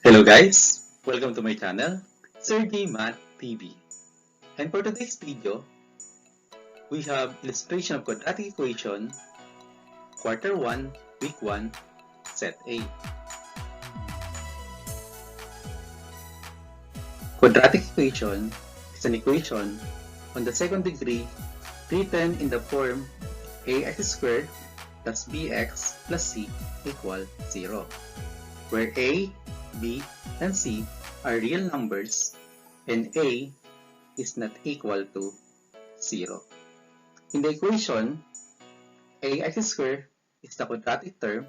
Hello guys! Welcome to my channel, Sergey Math TV. And for today's video, we have illustration of quadratic equation, quarter 1, week 1, set A. Quadratic equation is an equation on the second degree written in the form ax squared plus bx plus c equal 0, where a, b, and c are real numbers and a is not equal to 0. In the equation, ax squared is the quadratic term,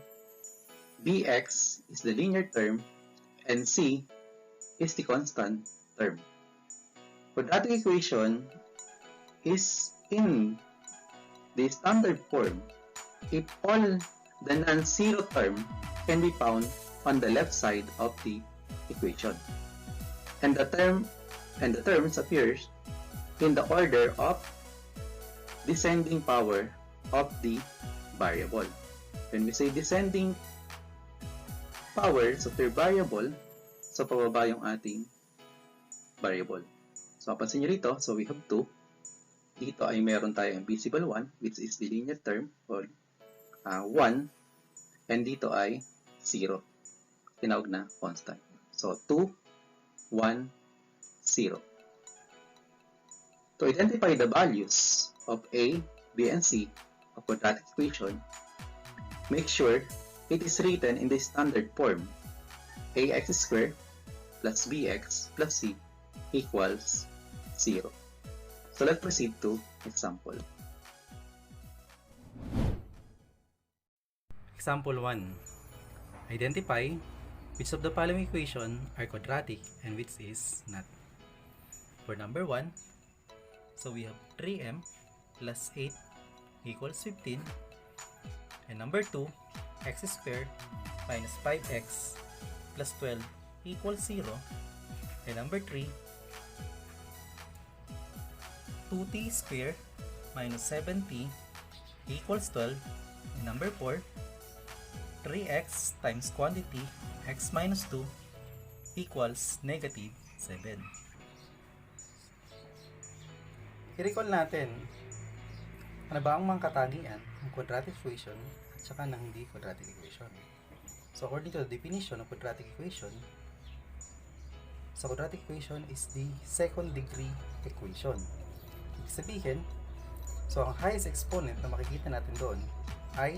bx is the linear term, and c is the constant term. Quadratic equation is in the standard form if all the non-zero term can be found on the left side of the equation, and the terms appears in the order of descending power of the variable. When we say descending powers of their variable, so pababa yung ating variable. So mapansin nyo rito, so we have 2. Dito ay meron tayong invisible 1, which is the linear term, or 1, and dito ay 0. Tinawag na constant. So, 2, 1, 0. To identify the values of A, B, and C of quadratic equation, make sure it is written in the standard form ax squared plus bx plus c equals 0. So, let's proceed to example. Example 1. Identify which of the following equation are quadratic and which is not. For number 1, so we have 3m plus 8 equals 15. And number 2, x squared minus 5x plus 12 equals 0. And number 3, 2t squared minus 7t equals 12. And number 4, 3x times quantity x minus 2 equals negative 7. I-recall natin ano ba ang mga katangian ng quadratic equation at saka ng hindi quadratic equation. So according to the definition of quadratic equation, so quadratic equation is the second degree equation. Ibig sabihin, so ang highest exponent na makikita natin doon ay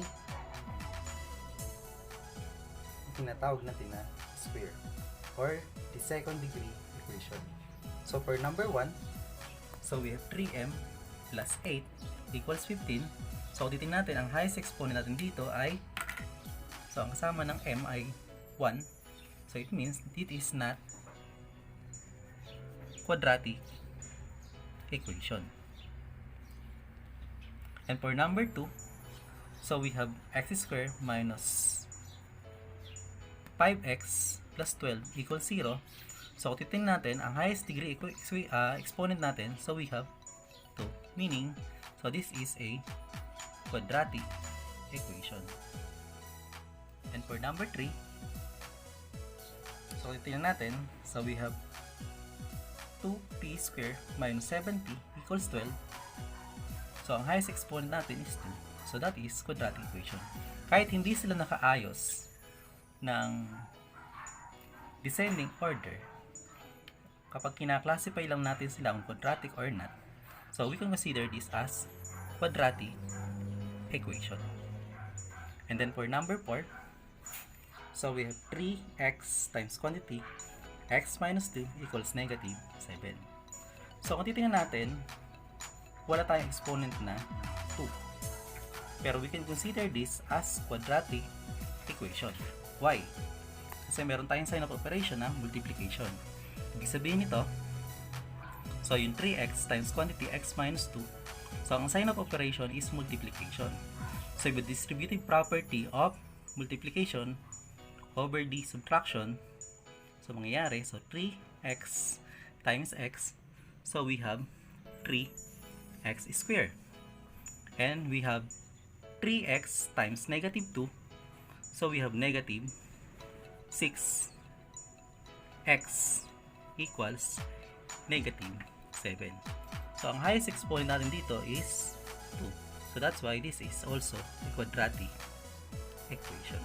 tinatawag natin na square or the second degree equation. So for number 1, so we have 3m plus 8 equals 15. So ulitin natin, ang highest exponent natin dito ay, so ang kasama ng m ay 1. So it means it is not quadratic equation. And for number 2, so we have x squared minus 5x plus 12 equals 0. So, titingnan natin, ang highest degree exponent natin, so we have 2. Meaning, so this is a quadratic equation. And for number 3, so titingnan natin, so we have 2p squared minus 7p equals 12. So, ang highest exponent natin is 2. So, that is quadratic equation. Kahit hindi sila nakaayos ng descending order, kapag kinaklasify lang natin sila kung quadratic or not, so we can consider this as quadratic equation. And then for number 4, so we have 3x times quantity x minus 2 equals negative 7. So kung titingnan natin, wala tayong exponent na 2, pero we can consider this as quadratic equation. Why? Kasi meron tayong sign of operation na multiplication. Ibig sabihin nito, so yung 3x times quantity x minus 2, so ang sign of operation is multiplication. So yung distributive property of multiplication over the subtraction, so mangyayari, so 3x times x, so we have 3x squared. And we have 3x times negative 2, so we have negative 6 x equals negative 7. So, ang highest exponent natin dito is 2. So, that's why this is also a quadratic equation.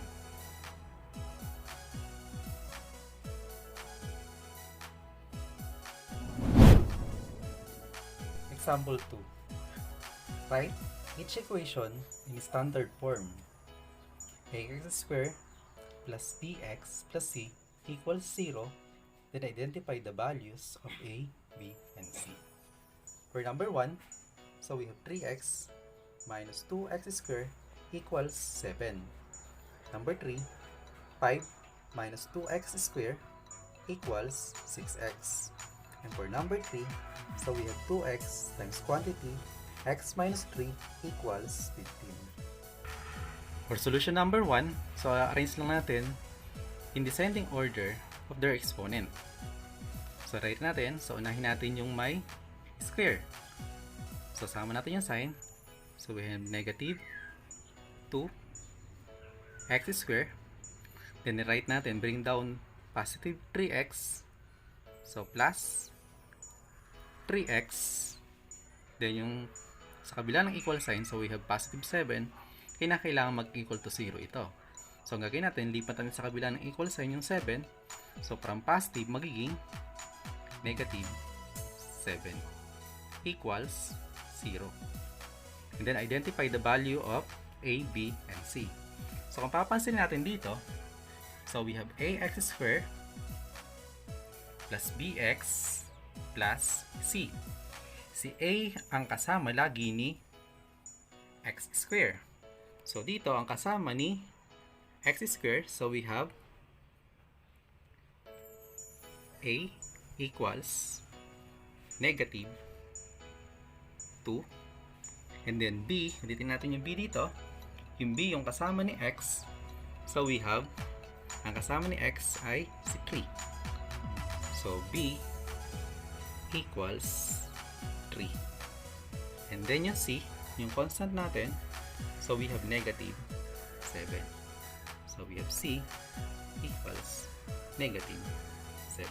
Example 2. Write each equation in standard form. Ax squared plus bx plus c equals 0. Then identify the values of a, b, and c. For number 1, so we have 3x minus 2x squared equals 7. Number 3, 5 minus 2x squared equals 6x. And for number 3, so we have 2x times quantity x minus 3 equals 15. For solution number 1, so arrange lang natin in descending order of their exponent. So write natin, so unahin natin yung may square. So sama natin yung sign. So we have negative 2x squared. Then write natin, bring down positive 3x. So plus 3x. Then yung sa kabila ng equal sign, so we have positive 7. Kailangan mag-equal to 0 ito. So ang gagawin natin, lipat natin sa kabila ng equal sign yung 7. So from positive, magiging negative 7 equals 0. And then identify the value of a, b, and c. So kung papansin natin dito, so we have ax squared plus bx plus c. Si a ang kasama lagi ni x squared. So dito ang kasama ni x squared, so we have a equals negative 2. And then b, ulitin natin yung b dito. Yung b yung kasama ni x, so we have, ang kasama ni x ay si 3. So b equals 3. And then yung c, yung constant natin, so we have negative 7. So we have c equals negative 7.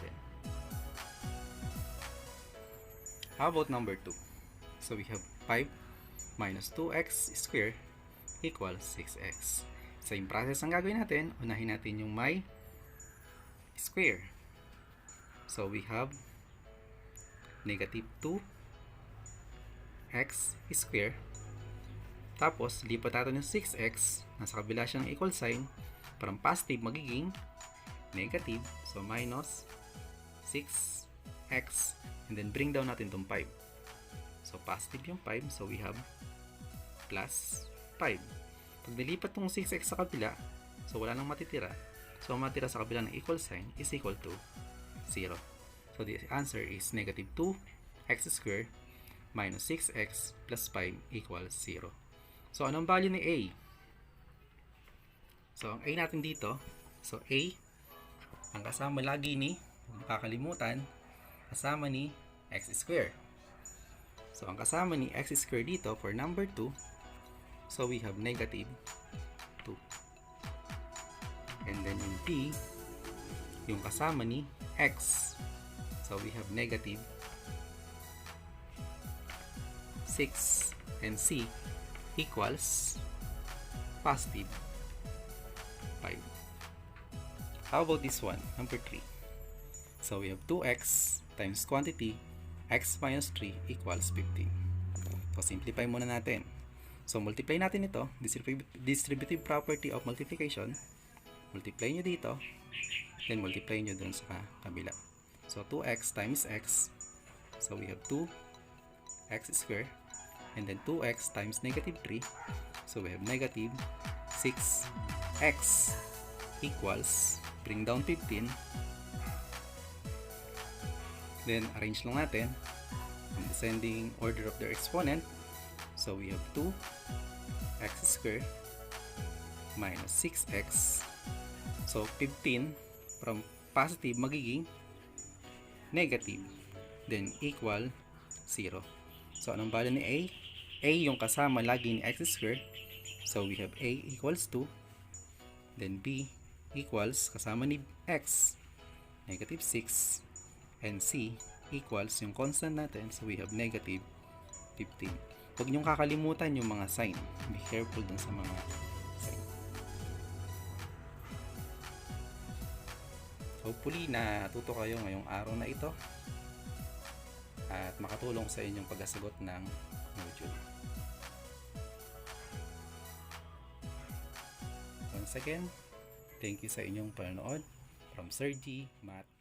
How about number 2? So we have 5 minus 2x squared equals 6x. Same process ang gagawin natin. Unahin natin yung may square. So we have negative 2x squared. Tapos, lipat natin yung 6x. Nasa kabila siya ng equal sign. From positive, magiging negative. So, minus 6x. And then, bring down natin itong 5. So, positive yung 5. So, we have plus 5. Pag nilipat itong 6x sa kabila, so, wala nang matitira. So, ang matitira sa kabila ng equal sign is equal to 0. So, the answer is negative 2x squared minus 6x plus 5 equals 0. So, anong value ni a? So, ang a natin dito, so a, ang kasama lagi ni, makakalimutan, kasama ni x squared. So, ang kasama ni x squared dito for number 2, so we have negative 2. And then in b, yung kasama ni x, so we have negative 6. And c equals positive 5. How about this one, number 3? So we have 2x times quantity x minus 3 equals 15. So simplify muna natin. So multiply natin ito, distributive property of multiplication. Multiply nyo dito, then multiply nyo dun sa kabila. So 2x times x, so we have 2x squared. And then 2x times negative 3, so we have negative 6x equals, bring down 15, then arrange lang natin in descending order of their exponent. So we have 2x squared minus 6x, so 15 from positive magiging negative, then equal 0. So anong value ni a? A yung kasama lagi ni x squared. So we have a equals 2. Then b equals kasama ni x. negative 6, and C equals yung constant natin, so we have negative 15. Huwag niyong kakalimutan yung mga sign. Be careful dun sa mga sign. Hopefully, natuto kayo ngayong araw na ito at makatulong sa inyong pagsasagot ng module. Once again, thank you sa inyong panonood from Sir G Math.